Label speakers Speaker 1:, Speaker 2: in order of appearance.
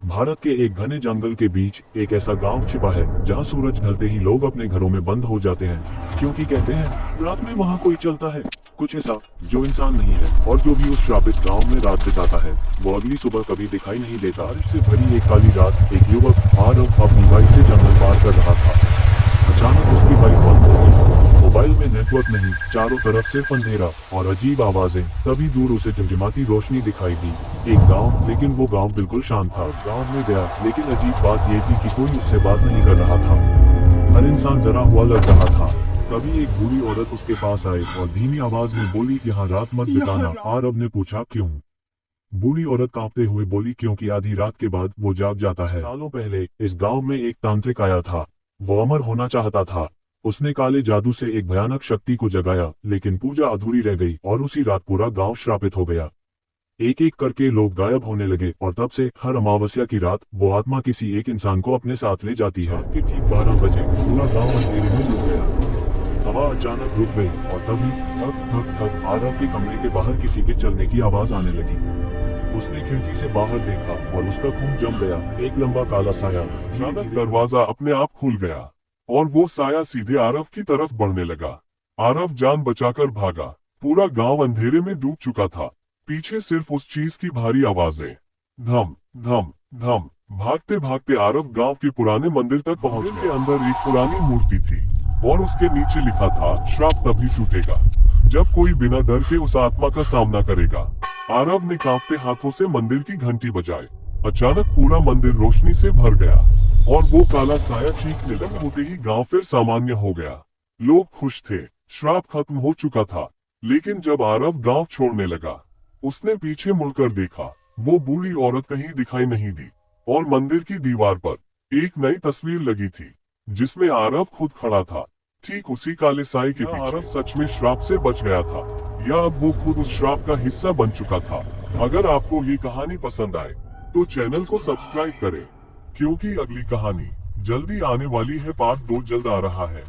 Speaker 1: भारत के एक घने जंगल के बीच एक ऐसा गांव छिपा है जहां सूरज ढलते ही लोग अपने घरों में बंद हो जाते हैं, क्योंकि कहते हैं रात में वहां कोई चलता है, कुछ ऐसा जो इंसान नहीं है। और जो भी उस श्रापित गांव में रात बिताता है वो अगली सुबह कभी दिखाई नहीं देता। बारिश से भरी एक काली रात एक युवक आरव अपनी बाइक से जंगल पार कर रहा था। अचानक उसकी बाइक बंद हो गई। मोबाइल में नेटवर्क नहीं, चारों तरफ सिर्फ अंधेरा और अजीब आवाजें। तभी दूर उसे टिमटिमाती रोशनी दिखाई दी। एक गांव, लेकिन वो गांव बिल्कुल शांत था। गांव में गया, लेकिन अजीब बात ये थी कि कोई उससे बात नहीं कर रहा था। हर इंसान डरा हुआ लग रहा था। तभी एक बूढ़ी औरत उसके पास आई और धीमी आवाज में बोली, यहाँ रात मत बिताना। आरव ने पूछा क्यों? बूढ़ी औरत कांपते हुए बोली, क्योंकि आधी रात के बाद वो जाग जाता है। सालों पहले इस गांव में एक तांत्रिक आया था। वो अमर होना चाहता था। उसने काले जादू से एक भयानक शक्ति को जगाया, लेकिन पूजा अधूरी रह गई और उसी रात पूरा गांव श्रापित हो गया। एक एक करके लोग गायब होने लगे और तब से हर अमावस्या की रात वो आत्मा किसी एक इंसान को अपने साथ ले जाती है। कि ठीक 12 बजे पूरा गांव अंधेरे में डूब गया। हवा अचानक रुक गई और तभी धक धक धक आरव के कमरे के बाहर किसी के चलने की आवाज आने लगी। उसने खिड़की से बाहर देखा और उसका खून जम गया। एक लंबा काला साया।
Speaker 2: अचानक दरवाजा अपने आप खुल गया और वो साया सीधे आरव की तरफ बढ़ने लगा। आरव जान बचाकर भागा। पूरा गांव अंधेरे में डूब चुका था। पीछे सिर्फ उस चीज की भारी आवाजें। धम धम धम। भागते भागते आरव गांव के पुराने मंदिर तक पहुंच गया। के अंदर एक पुरानी मूर्ति थी और उसके नीचे लिखा था, श्राप तभी टूटेगा जब कोई बिना डर के उस आत्मा का सामना करेगा। आरव ने कांपते हाथों से मंदिर की घंटी बजाई। अचानक पूरा मंदिर रोशनी से भर गया और वो काला साया चीखने लगा। होते ही गांव फिर सामान्य हो गया। लोग खुश थे, श्राप खत्म हो चुका था। लेकिन जब आरव गांव छोड़ने लगा, उसने पीछे मुड़कर देखा। वो बूढ़ी औरत कहीं दिखाई नहीं दी और मंदिर की दीवार पर एक नई तस्वीर लगी थी, जिसमें आरव खुद खड़ा था, ठीक उसी काले साए के पीछे। आरव सच में श्राप से बच गया था या अब वो खुद उस श्राप का हिस्सा बन चुका था? अगर आपको ये कहानी पसंद आए तो चैनल को सब्सक्राइब करें, क्योंकि अगली कहानी जल्दी आने वाली है। पार्ट 2 जल्द आ रहा है।